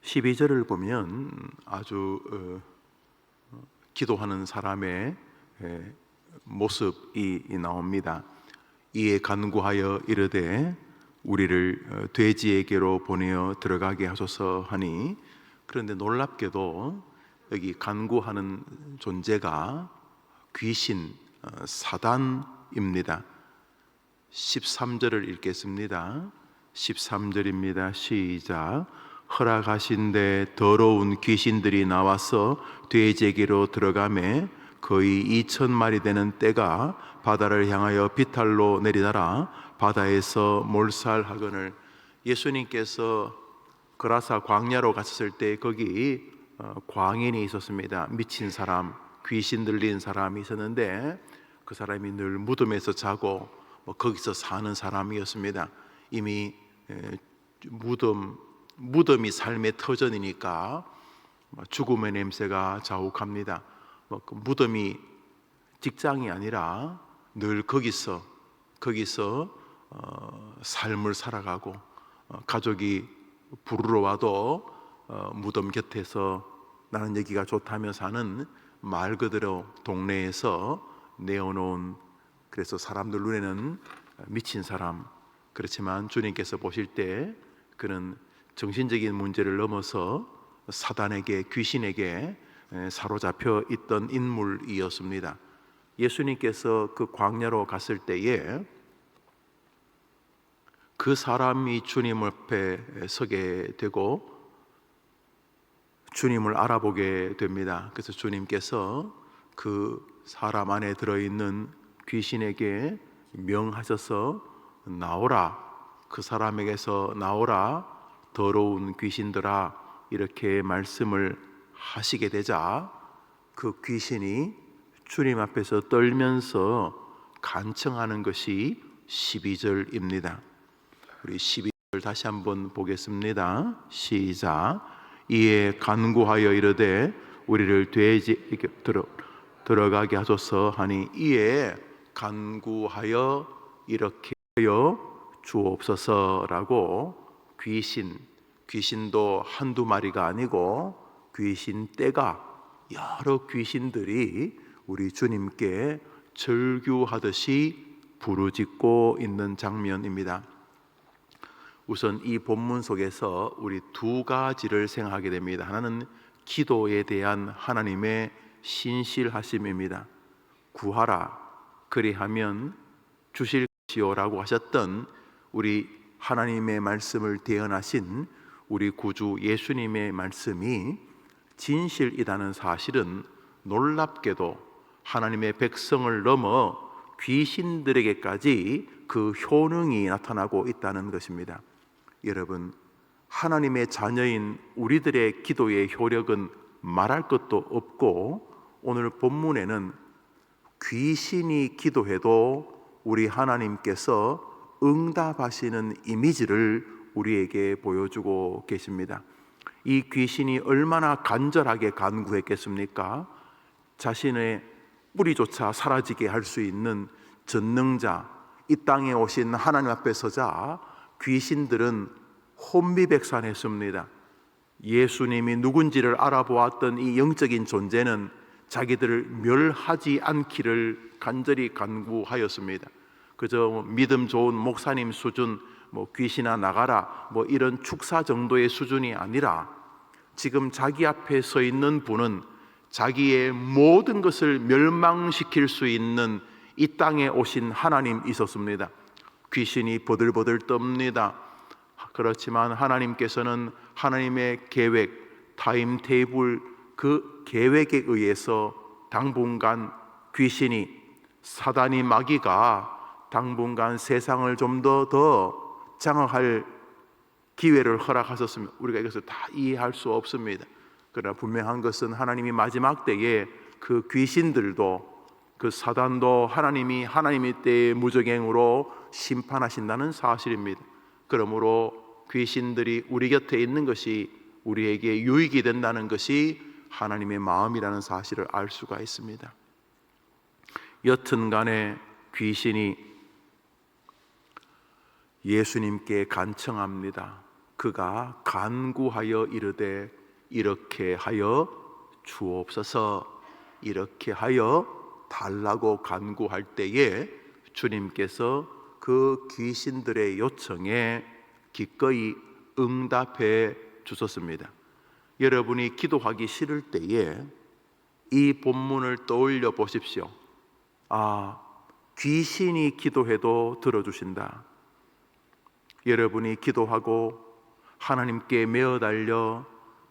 12절을 보면 아주 기도하는 사람의 모습이 나옵니다. 이에 간구하여 이르되 우리를 돼지에게로 보내어 들어가게 하소서 하니, 그런데 놀랍게도 여기 간구하는 존재가 귀신, 사단입니다. 13절을 읽겠습니다. 13절입니다. 시작. 허락하신데 더러운 귀신들이 나와서 돼지에게로 들어가매 거의 2,000마리 되는 떼가 바다를 향하여 비탈로 내리다라 바다에서 몰살하거늘. 예수님께서 그라사 광야로 갔을 때 거기 광인이 있었습니다. 미친 사람, 귀신 들린 사람이 있었는데 그 사람이 늘 무덤에서 자고 거기서 사는 사람이었습니다. 이미 무덤이 삶의 터전이니까 죽음의 냄새가 자욱합니다. 그 무덤이 직장이 아니라 늘 거기서 삶을 살아가고, 가족이 부르러 와도 무덤 곁에서 나는 여기가 좋다며 사는, 말 그대로 동네에서 내어놓은, 그래서 사람들 눈에는 미친 사람, 그렇지만 주님께서 보실 때 그는 정신적인 문제를 넘어서 사단에게, 귀신에게 사로잡혀 있던 인물이었습니다. 예수님께서 그 광야로 갔을 때에 그 사람이 주님 앞에 서게 되고 주님을 알아보게 됩니다. 그래서 주님께서 그 사람 안에 들어있는 귀신에게 명하셔서 나오라, 그 사람에게서 나오라, 더러운 귀신들아, 이렇게 말씀을 하시게 되자 그 귀신이 주님 앞에서 떨면서 간청하는 것이 12절입니다. 우리 12절 다시 한번 보겠습니다. 시작. 이에 간구하여 이르되 우리를 돼지에게 들어가게 하소서 하니, 이에 간구하여 이렇게 하여 주옵소서라고, 귀신도 한두 마리가 아니고 귀신 떼가, 여러 귀신들이 우리 주님께 절규하듯이 부르짖고 있는 장면입니다. 우선 이 본문 속에서 우리 두 가지를 생각하게 됩니다. 하나는 기도에 대한 하나님의 신실하심입니다. 구하라, 그리하면 주실 것이요라고 하셨던 우리 하나님의 말씀을 대언하신 우리 구주 예수님의 말씀이 진실이라는 사실은 놀랍게도 하나님의 백성을 넘어 귀신들에게까지 그 효능이 나타나고 있다는 것입니다. 여러분, 하나님의 자녀인 우리들의 기도의 효력은 말할 것도 없고, 오늘 본문에는 귀신이 기도해도 우리 하나님께서 응답하시는 이미지를 우리에게 보여주고 계십니다. 이 귀신이 얼마나 간절하게 간구했겠습니까? 자신의 뿌리조차 사라지게 할 수 있는 전능자, 이 땅에 오신 하나님 앞에 서자 귀신들은 혼미백산했습니다. 예수님이 누군지를 알아보았던 이 영적인 존재는 자기들을 멸하지 않기를 간절히 간구하였습니다. 그저 믿음 좋은 목사님 수준, 귀신아 나가라, 이런 축사 정도의 수준이 아니라 지금 자기 앞에 서 있는 분은 자기의 모든 것을 멸망시킬 수 있는 이 땅에 오신 하나님이셨습니다. 귀신이 버들버들 떱니다. 그렇지만 하나님께서는 하나님의 계획, 타임테이블, 그 계획에 의해서 당분간 귀신이, 사단이, 마귀가 당분간 세상을 좀 더 장악할 기회를 허락하셨습니다. 우리가 이것을 다 이해할 수 없습니다. 그러나 분명한 것은 하나님이 마지막 때에 그 귀신들도, 그 사단도 하나님이 때의 무적행으로 심판하신다는 사실입니다. 그러므로 귀신들이 우리 곁에 있는 것이 우리에게 유익이 된다는 것이 하나님의 마음이라는 사실을 알 수가 있습니다. 여튼간에 귀신이 예수님께 간청합니다. 그가 간구하여 이르되 이렇게 하여 주옵소서, 이렇게 하여 달라고 간구할 때에 주님께서 그 귀신들의 요청에 기꺼이 응답해 주셨습니다. 여러분이 기도하기 싫을 때에 이 본문을 떠올려 보십시오. 귀신이 기도해도 들어주신다. 여러분이 기도하고 하나님께 메어 달려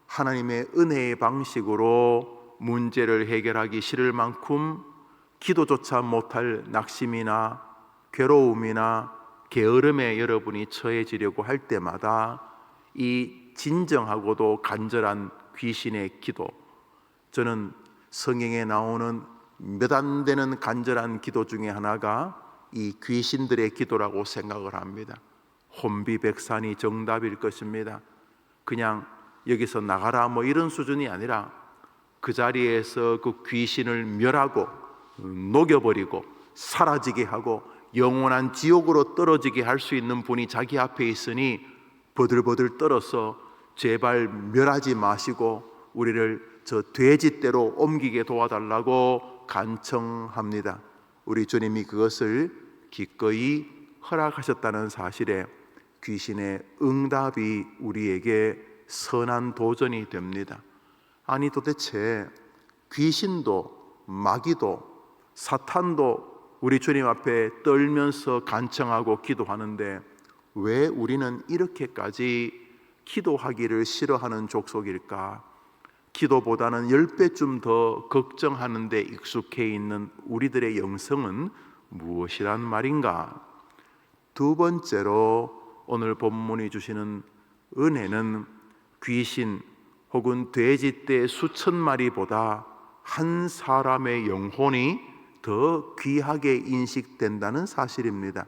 하나님의 은혜의 방식으로 문제를 해결하기 싫을 만큼 기도조차 못할 낙심이나 괴로움이나 게으름에 여러분이 처해지려고 할 때마다 이 진정하고도 간절한 귀신의 기도, 저는 성경에 나오는 몇 안 되는 간절한 기도 중에 하나가 이 귀신들의 기도라고 생각을 합니다. 혼비백산이 정답일 것입니다. 그냥 여기서 나가라 뭐 이런 수준이 아니라 그 자리에서 그 귀신을 멸하고 녹여버리고 사라지게 하고 영원한 지옥으로 떨어지게 할 수 있는 분이 자기 앞에 있으니 버들버들 떨어서 제발 멸하지 마시고 우리를 저 돼지떼로 옮기게 도와달라고 간청합니다. 우리 주님이 그것을 기꺼이 허락하셨다는 사실에 귀신의 응답이 우리에게 선한 도전이 됩니다. 아니 도대체 귀신도 마귀도 사탄도 우리 주님 앞에 떨면서 간청하고 기도하는데 왜 우리는 이렇게까지 기도하기를 싫어하는 족속일까? 기도보다는 10배쯤 더 걱정하는 데 익숙해 있는 우리들의 영성은 무엇이란 말인가? 두 번째로 오늘 본문이 주시는 은혜는 귀신 혹은 돼지떼 수천 마리보다 한 사람의 영혼이 더 귀하게 인식된다는 사실입니다.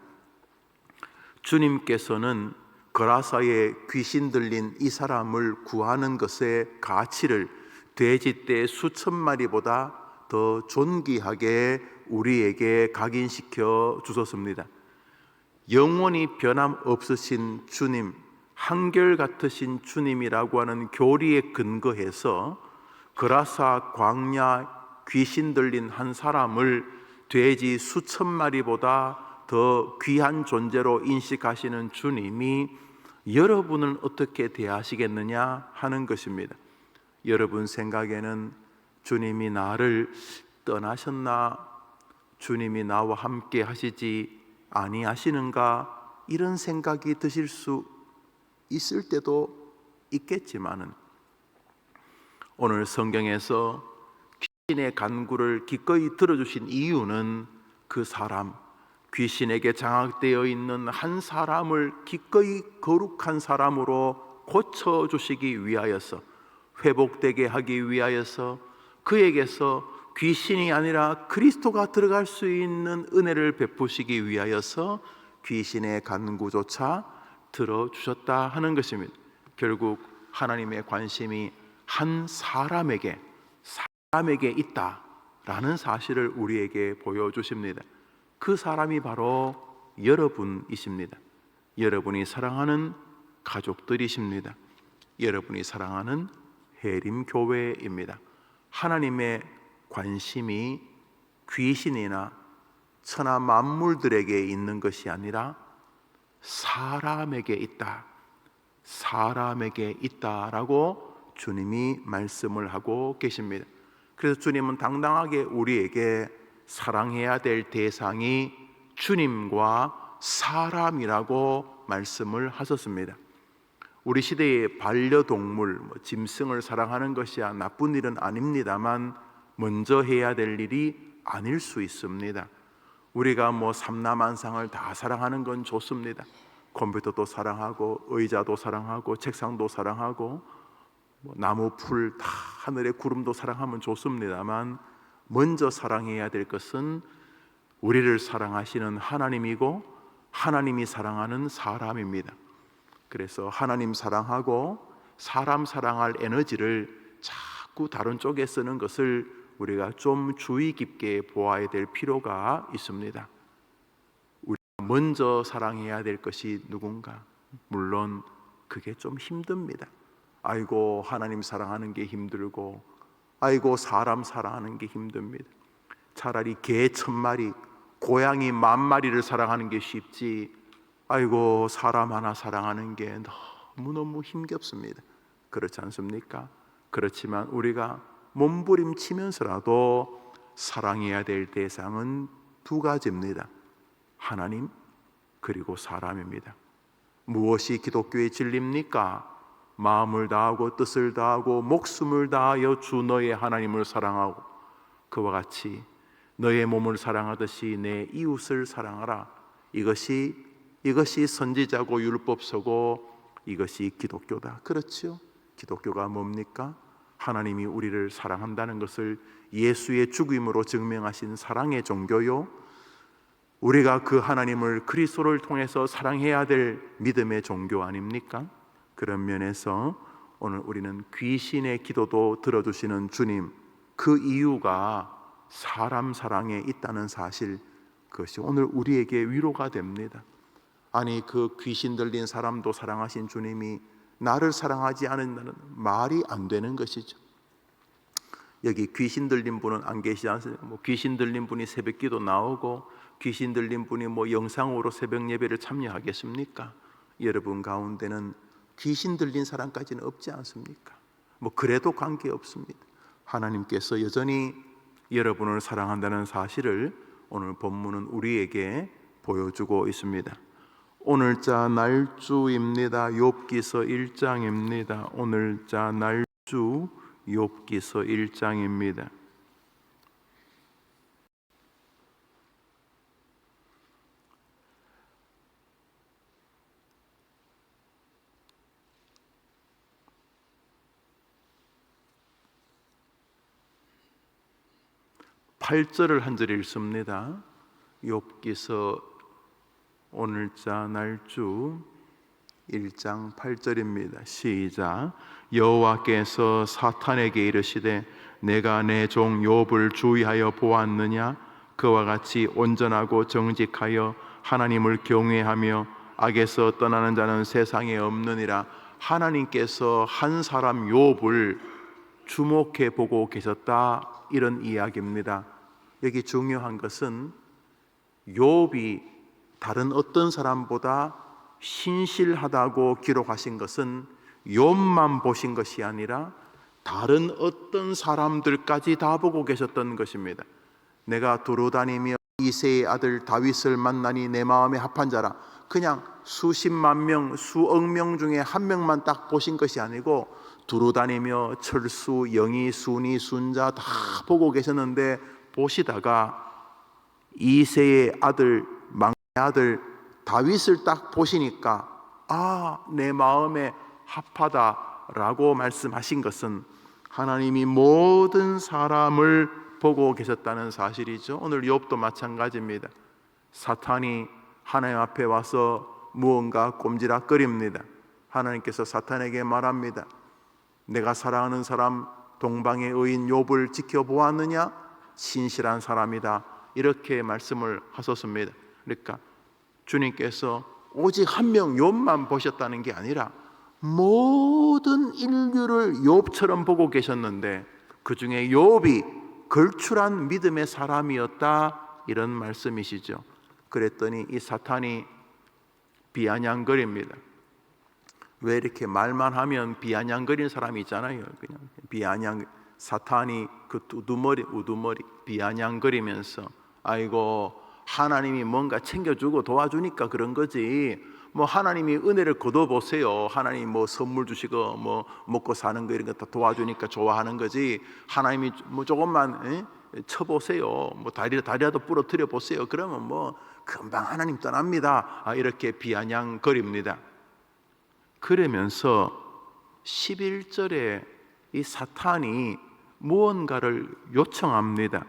주님께서는 거라사에 귀신 들린 이 사람을 구하는 것의 가치를 돼지떼 수천 마리보다 더 존귀하게 우리에게 각인시켜 주셨습니다. 영원히 변함없으신 주님, 한결같으신 주님이라고 하는 교리에 근거해서 거라사 광야 귀신 들린 한 사람을 돼지 수천 마리보다 더 귀한 존재로 인식하시는 주님이 여러분을 어떻게 대하시겠느냐 하는 것입니다. 여러분 생각에는 주님이 나를 떠나셨나? 주님이 나와 함께 하시지 아니하시는가? 이런 생각이 드실 수 있을 때도 있겠지만은 오늘 성경에서 귀신의 간구를 기꺼이 들어주신 이유는 그 사람, 귀신에게 장악되어 있는 한 사람을 기꺼이 거룩한 사람으로 고쳐주시기 위하여서, 회복되게 하기 위하여서, 그에게서 귀신이 아니라 그리스도가 들어갈 수 있는 은혜를 베푸시기 위하여서 귀신의 간구조차 들어주셨다 하는 것입니다. 결국 하나님의 관심이 한 사람에게 있다라는 사실을 우리에게 보여주십니다. 그 사람이 바로 여러분이십니다. 여러분이 사랑하는 가족들이십니다. 여러분이 사랑하는 해림교회입니다. 하나님의 관심이 귀신이나 천하 만물들에게 있는 것이 아니라 사람에게 있다라고 주님이 말씀을 하고 계십니다. 그래서 주님은 당당하게 우리에게 사랑해야 될 대상이 주님과 사람이라고 말씀을 하셨습니다. 우리 시대의 반려동물, 짐승을 사랑하는 것이야 나쁜 일은 아닙니다만 먼저 해야 될 일이 아닐 수 있습니다. 우리가 삼라만상을 다 사랑하는 건 좋습니다. 컴퓨터도 사랑하고 의자도 사랑하고 책상도 사랑하고 나무 풀 다 하늘의 구름도 사랑하면 좋습니다만 먼저 사랑해야 될 것은 우리를 사랑하시는 하나님이고 하나님이 사랑하는 사람입니다. 그래서 하나님 사랑하고 사람 사랑할 에너지를 자꾸 다른 쪽에 쓰는 것을 우리가 좀 주의 깊게 보아야 될 필요가 있습니다. 우리가 먼저 사랑해야 될 것이 누군가? 물론 그게 좀 힘듭니다. 아이고, 하나님 사랑하는 게 힘들고, 아이고, 사람 사랑하는 게 힘듭니다. 차라리 개 1000마리, 고양이 10,000마리를 사랑하는 게 쉽지, 아이고, 사람 하나 사랑하는 게 너무너무 힘겹습니다. 그렇지 않습니까? 그렇지만 우리가 몸부림치면서라도 사랑해야 될 대상은 두 가지입니다. 하나님, 그리고 사람입니다. 무엇이 기독교의 진리입니까? 마음을 다하고 뜻을 다하고 목숨을 다하여 주 너의 하나님을 사랑하고 그와 같이 너의 몸을 사랑하듯이 내 이웃을 사랑하라. 이것이 선지자고 율법서고 이것이 기독교다. 그렇죠? 기독교가 뭡니까? 하나님이 우리를 사랑한다는 것을 예수의 죽음으로 증명하신 사랑의 종교요, 우리가 그 하나님을 그리스도를 통해서 사랑해야 될 믿음의 종교 아닙니까? 그런 면에서 오늘 우리는 귀신의 기도도 들어주시는 주님, 그 이유가 사람 사랑에 있다는 사실, 그것이 오늘 우리에게 위로가 됩니다. 아니, 그 귀신 들린 사람도 사랑하신 주님이 나를 사랑하지 않는다는 말이 안 되는 것이죠. 여기 귀신 들린 분은 안 계시지 않습니까? 귀신 들린 분이 새벽기도 나오고 귀신 들린 분이 영상으로 새벽 예배를 참여하겠습니까? 여러분 가운데는 귀신 들린 사람까지는 없지 않습니까? 그래도 관계없습니다. 하나님께서 여전히 여러분을 사랑한다는 사실을 오늘 본문은 우리에게 보여주고 있습니다. 오늘자 날주입니다. 욥기서 1장입니다. 오늘자 날주 욥기서 1장입니다. (8절을) 한 절 읽습니다. 욥기서 오늘자 날주 1장 8절입니다. 시작. 여호와께서 사탄에게 이르시되 내가 내 종 욥을 주의하여 보았느냐? 그와 같이 온전하고 정직하여 하나님을 경외하며 악에서 떠나는 자는 세상에 없느니라. 하나님께서 한 사람 욥을 주목해 보고 계셨다, 이런 이야기입니다. 여기 중요한 것은 욥이 다른 어떤 사람보다 신실하다고 기록하신 것은 욥만 보신 것이 아니라 다른 어떤 사람들까지 다 보고 계셨던 것입니다. 내가 두루다니며 이새의 아들 다윗을 만나니 내 마음에 합한 자라. 그냥 수십만 명, 수억 명 중에 한 명만 딱 보신 것이 아니고 두루다니며 철수, 영희, 순이, 순자 다 보고 계셨는데, 보시다가 이새의 아들, 막내 아들 다윗을 딱 보시니까 내 마음에 합하다라고 말씀하신 것은 하나님이 모든 사람을 보고 계셨다는 사실이죠. 오늘 욥도 마찬가지입니다. 사탄이 하나님 앞에 와서 무언가 꼼지락거립니다. 하나님께서 사탄에게 말합니다. 내가 사랑하는 사람 동방의 의인 욥을 지켜보았느냐? 신실한 사람이다, 이렇게 말씀을 하셨습니다. 그러니까 주님께서 오직 한 명 욥만 보셨다는 게 아니라 모든 인류를 욥처럼 보고 계셨는데 그 중에 욥이 걸출한 믿음의 사람이었다, 이런 말씀이시죠. 그랬더니 이 사탄이 비아냥거립니다. 왜 이렇게 말만 하면 비아냥거리는 사람이 있잖아요. 그냥 사탄이 그 우두머리 비아냥거리면서 아이고, 하나님이 뭔가 챙겨주고 도와주니까 그런 거지, 하나님이 은혜를 거둬보세요. 하나님 선물 주시고 먹고 사는 거 이런 거 다 도와주니까 좋아하는 거지, 하나님이 조금만 쳐보세요. 다리라도 부러뜨려 보세요. 그러면 금방 하나님 떠납니다. 이렇게 비아냥거립니다. 그러면서 11절에 이 사탄이 무언가를 요청합니다.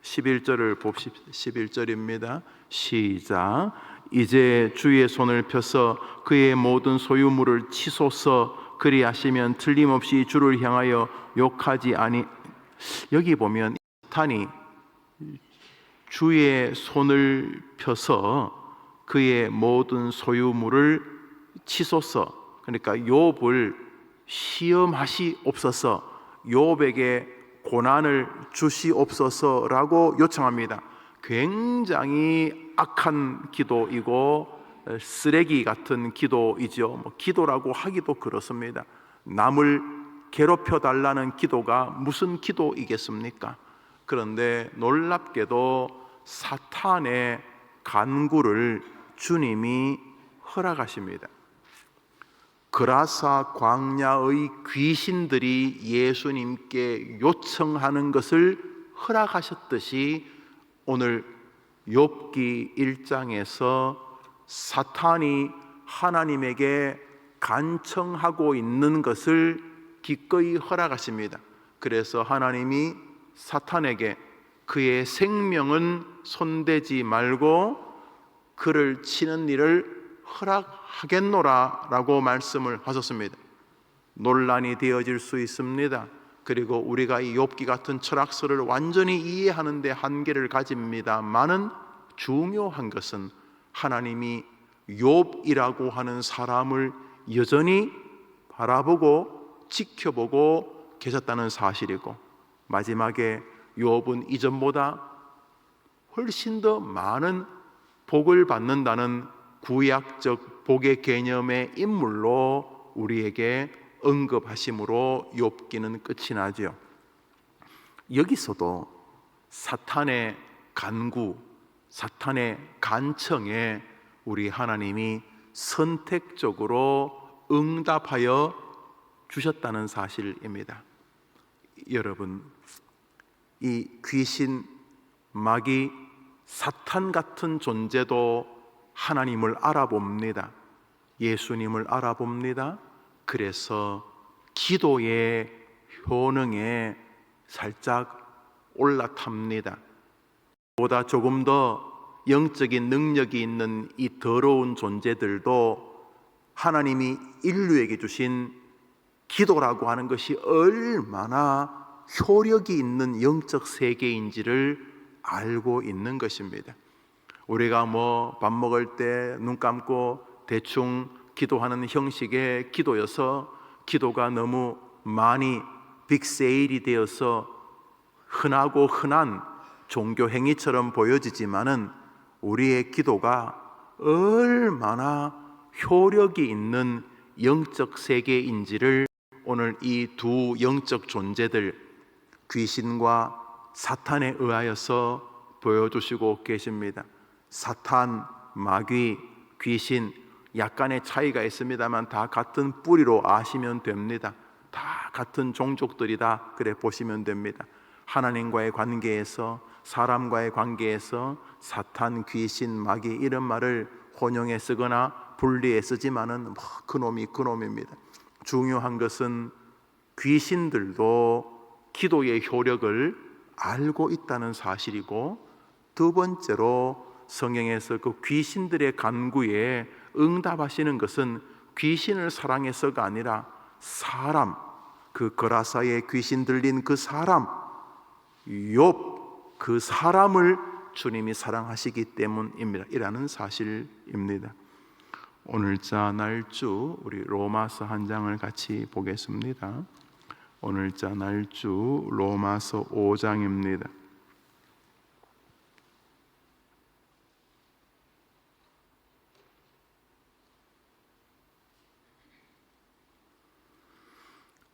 11절을 봅시다. 11절입니다. 시작. 이제 주의 손을 펴서 그의 모든 소유물을 치소서. 그리하시면 틀림없이 주를 향하여 욕하지 아니. 여기 보면 사탄이 주의 손을 펴서 그의 모든 소유물을 치소서. 그러니까 욥을 시험하시옵소서, 욥에게 고난을 주시옵소서라고 요청합니다. 굉장히 악한 기도이고 쓰레기 같은 기도이죠. 기도라고 하기도 그렇습니다. 남을 괴롭혀 달라는 기도가 무슨 기도이겠습니까? 그런데 놀랍게도 사탄의 간구를 주님이 허락하십니다. 그라사 광야의 귀신들이 예수님께 요청하는 것을 허락하셨듯이 오늘 욥기 1장에서 사탄이 하나님에게 간청하고 있는 것을 기꺼이 허락하십니다. 그래서 하나님이 사탄에게 그의 생명은 손대지 말고 그를 치는 일을 허락하겠노라 라고 말씀을 하셨습니다. 논란이 되어질 수 있습니다. 그리고 우리가 이 욥기 같은 철학서를 완전히 이해하는 데 한계를 가집니다만은 중요한 것은 하나님이 욥이라고 하는 사람을 여전히 바라보고 지켜보고 계셨다는 사실이고, 마지막에 욥은 이전보다 훨씬 더 많은 복을 받는다는 구약적 복의 개념의 인물로 우리에게 언급하심으로 욥기는 끝이 나죠. 여기서도 사탄의 간구, 사탄의 간청에 우리 하나님이 선택적으로 응답하여 주셨다는 사실입니다. 여러분, 이 귀신, 마귀, 사탄 같은 존재도 하나님을 알아봅니다. 예수님을 알아봅니다. 그래서 기도의 효능에 살짝 올라탑니다. 보다 조금 더 영적인 능력이 있는 이 더러운 존재들도 하나님이 인류에게 주신 기도라고 하는 것이 얼마나 효력이 있는 영적 세계인지를 알고 있는 것입니다. 우리가 밥 먹을 때 눈 감고 대충 기도하는 형식의 기도여서 기도가 너무 많이 빅세일이 되어서 흔하고 흔한 종교 행위처럼 보여지지만은 우리의 기도가 얼마나 효력이 있는 영적 세계인지를 오늘 이 두 영적 존재들, 귀신과 사탄에 의하여서 보여주시고 계십니다. 사탄, 마귀, 귀신 약간의 차이가 있습니다만 다 같은 뿌리로 아시면 됩니다. 다 같은 종족들이다, 그래 보시면 됩니다. 하나님과의 관계에서, 사람과의 관계에서 사탄, 귀신, 마귀 이런 말을 혼용해 쓰거나 분리해 쓰지만은 그놈입니다. 중요한 것은 귀신들도 기도의 효력을 알고 있다는 사실이고, 두 번째로 성경에서 그 귀신들의 간구에 응답하시는 것은 귀신을 사랑해서가 아니라 사람, 그 거라사에 귀신 들린 그 사람, 욥 그 사람을 주님이 사랑하시기 때문입니다. 이라는 사실입니다. 오늘자 날주 우리 로마서 한 장을 같이 보겠습니다. 오늘자 날주 로마서 5장입니다.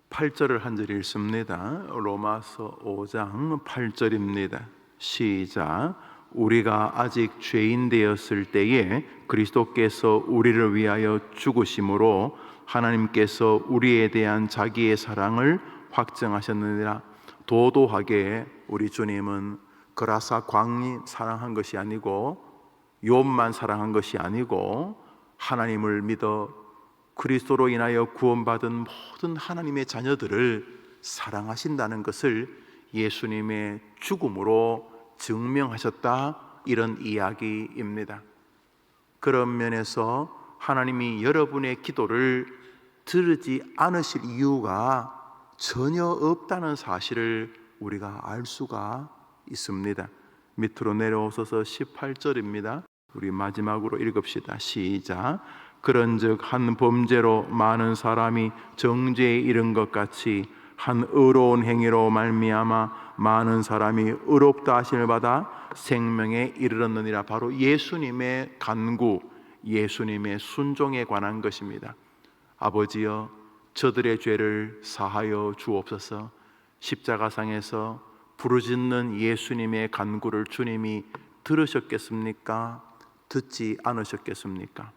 (8절을) 한 절 읽습니다. 로마서 5장 8절입니다. 시작. 우리가 아직 죄인 되었을 때에 그리스도께서 우리를 위하여 죽으심으로 하나님께서 우리에 대한 자기의 사랑을 확증하셨느니라. 도도하게 우리 주님은 그라사 광이 사랑한 것이 아니고 욥만 사랑한 것이 아니고 하나님을 믿어 그리스도로 인하여 구원받은 모든 하나님의 자녀들을 사랑하신다는 것을 예수님의 죽음으로 증명하셨다, 이런 이야기입니다. 그런 면에서 하나님이 여러분의 기도를 들으지 않으실 이유가 전혀 없다는 사실을 우리가 알 수가 있습니다. 밑으로 내려오셔서 18절입니다. 우리 마지막으로 읽읍시다. 시작. 그런즉 한 범죄로 많은 사람이 정죄에 이른 것 같이 한 의로운 행위로 말미암아 많은 사람이 의롭다 하심을 받아 생명에 이르렀느니라. 바로 예수님의 간구, 예수님의 순종에 관한 것입니다. 아버지여, 저들의 죄를 사하여 주옵소서. 십자가상에서 부르짖는 예수님의 간구를 주님이 들으셨겠습니까? 듣지 않으셨겠습니까?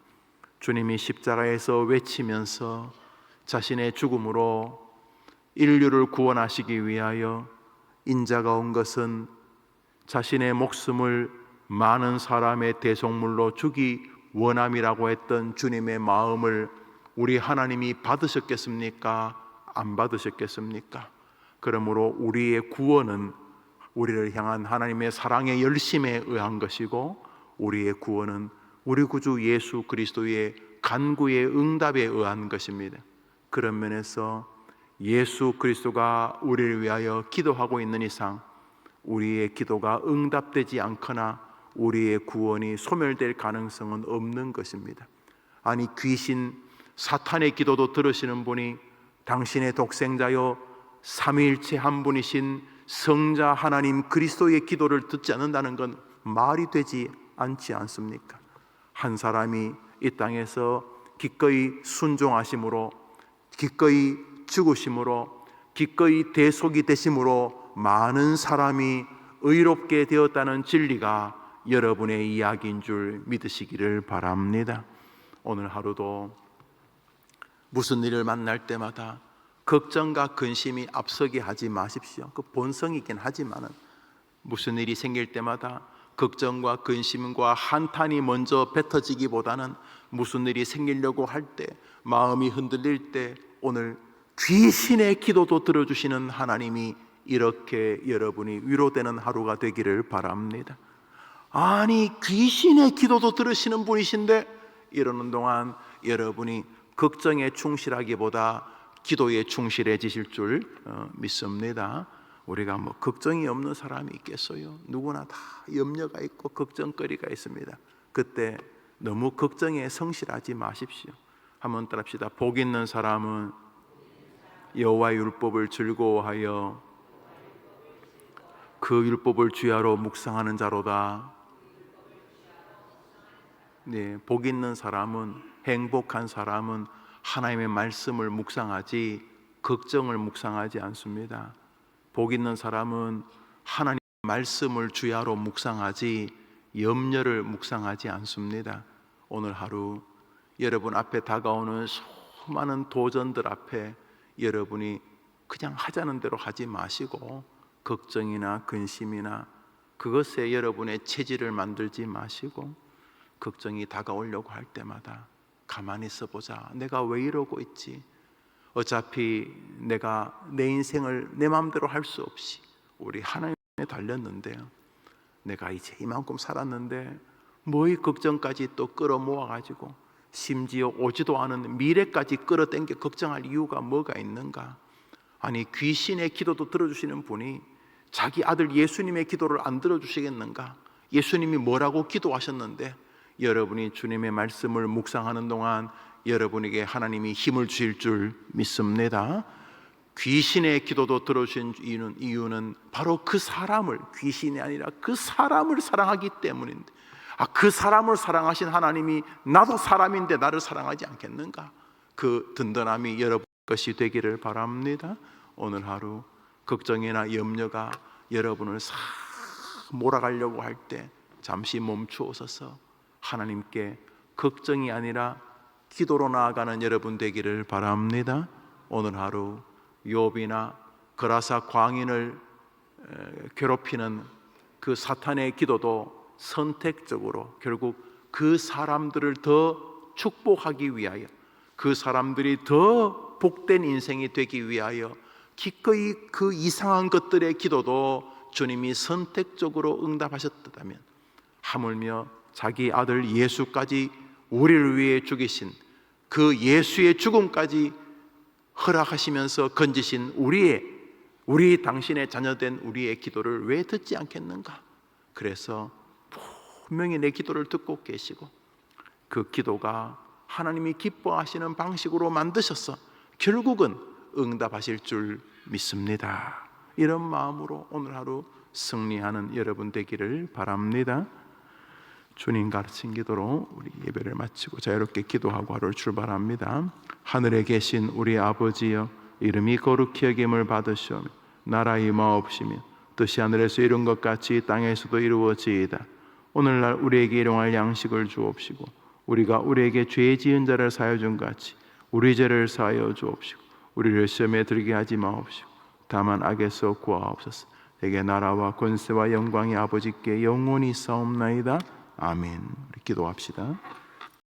주님이 십자가에서 외치면서 자신의 죽음으로 인류를 구원하시기 위하여 인자가 온 것은 자신의 목숨을 많은 사람의 대속물로 주기 원함이라고 했던 주님의 마음을 우리 하나님이 받으셨겠습니까? 안 받으셨겠습니까? 그러므로 우리의 구원은 우리를 향한 하나님의 사랑의 열심에 의한 것이고, 우리의 구원은 우리 구주 예수 그리스도의 간구의 응답에 의한 것입니다. 그런 면에서 예수 그리스도가 우리를 위하여 기도하고 있는 이상 우리의 기도가 응답되지 않거나 우리의 구원이 소멸될 가능성은 없는 것입니다. 아니, 귀신 사탄의 기도도 들으시는 분이 당신의 독생자요 삼위일체 한 분이신 성자 하나님 그리스도의 기도를 듣지 않는다는 건 말이 되지 않지 않습니까? 한 사람이 이 땅에서 기꺼이 순종하심으로, 기꺼이 죽으심으로, 기꺼이 대속이 되심으로 많은 사람이 의롭게 되었다는 진리가 여러분의 이야기인 줄 믿으시기를 바랍니다. 오늘 하루도 무슨 일을 만날 때마다 걱정과 근심이 앞서게 하지 마십시오. 그 본성이긴 하지만은 무슨 일이 생길 때마다 걱정과 근심과 한탄이 먼저 뱉어지기보다는 무슨 일이 생기려고 할 때, 마음이 흔들릴 때 오늘 귀신의 기도도 들어주시는 하나님이 이렇게 여러분이 위로되는 하루가 되기를 바랍니다. 아니, 귀신의 기도도 들으시는 분이신데 이러는 동안 여러분이 걱정에 충실하기보다 기도에 충실해지실 줄 믿습니다. 우리가 뭐 걱정이 없는 사람이 있겠어요? 누구나 다 염려가 있고 걱정거리가 있습니다. 그때 너무 걱정에 성실하지 마십시오. 한번 따라합시다. 복 있는 사람은 여호와의 율법을 즐거워하여 그 율법을 주야로 묵상하는 자로다. 네, 복 있는 사람은, 행복한 사람은 하나님의 말씀을 묵상하지 걱정을 묵상하지 않습니다. 복 있는 사람은 하나님의 말씀을 주야로 묵상하지 염려를 묵상하지 않습니다. 오늘 하루 여러분 앞에 다가오는 수많은 도전들 앞에 여러분이 그냥 하자는 대로 하지 마시고 걱정이나 근심이나 그것에 여러분의 체질을 만들지 마시고, 걱정이 다가오려고 할 때마다 가만히 있어보자. 내가 왜 이러고 있지? 어차피 내가 내 인생을 내 마음대로 할 수 없이 우리 하나님에 달렸는데요, 내가 이제 이만큼 살았는데 뭐 이 걱정까지 또 끌어모아가지고 심지어 오지도 않은 미래까지 끌어당겨 걱정할 이유가 뭐가 있는가? 아니, 귀신의 기도도 들어주시는 분이 자기 아들 예수님의 기도를 안 들어주시겠는가? 예수님이 뭐라고 기도하셨는데 여러분이 주님의 말씀을 묵상하는 동안 여러분에게 하나님이 힘을 주실 줄 믿습니다. 귀신의 기도도 들어주신 이유는 바로 그 사람을, 귀신이 아니라 그 사람을 사랑하기 때문인데, 그 사람을 사랑하신 하나님이 나도 사람인데 나를 사랑하지 않겠는가? 그 든든함이 여러분 것이 되기를 바랍니다. 오늘 하루 걱정이나 염려가 여러분을 싹 몰아가려고 할 때 잠시 멈추어서서 하나님께 걱정이 아니라 기도로 나아가는 여러분 되기를 바랍니다. 오늘 하루 욥이나 거라사 광인을 괴롭히는 그 사탄의 기도도 선택적으로 결국 그 사람들을 더 축복하기 위하여, 그 사람들이 더 복된 인생이 되기 위하여 기꺼이 그 이상한 것들의 기도도 주님이 선택적으로 응답하셨다면, 하물며 자기 아들 예수까지 우리를 위해 죽이신 그 예수의 죽음까지 허락하시면서 건지신 우리 당신의 자녀된 우리의 기도를 왜 듣지 않겠는가? 그래서 분명히 내 기도를 듣고 계시고 그 기도가 하나님이 기뻐하시는 방식으로 만드셔서 결국은 응답하실 줄 믿습니다. 이런 마음으로 오늘 하루 승리하는 여러분 되기를 바랍니다. 주님 가르친 기도로 우리 예배를 마치고 자유롭게 기도하고 하루를 출발합니다. 하늘에 계신 우리 아버지여, 이름이 거룩히 여김을 받으시오며 나라 임하옵시며 뜻이 하늘에서 이룬 것 같이 땅에서도 이루어지이다. 오늘날 우리에게 일용할 양식을 주옵시고 우리가 우리에게 죄 지은 자를 사하여 준 같이 우리 죄를 사하여 주옵시고 우리를 시험에 들게 하지 마옵시고 다만 악에서 구하옵소서. 내게 나라와 권세와 영광이 아버지께 영원히 있사옵나이다. 아멘. 우리 기도합시다.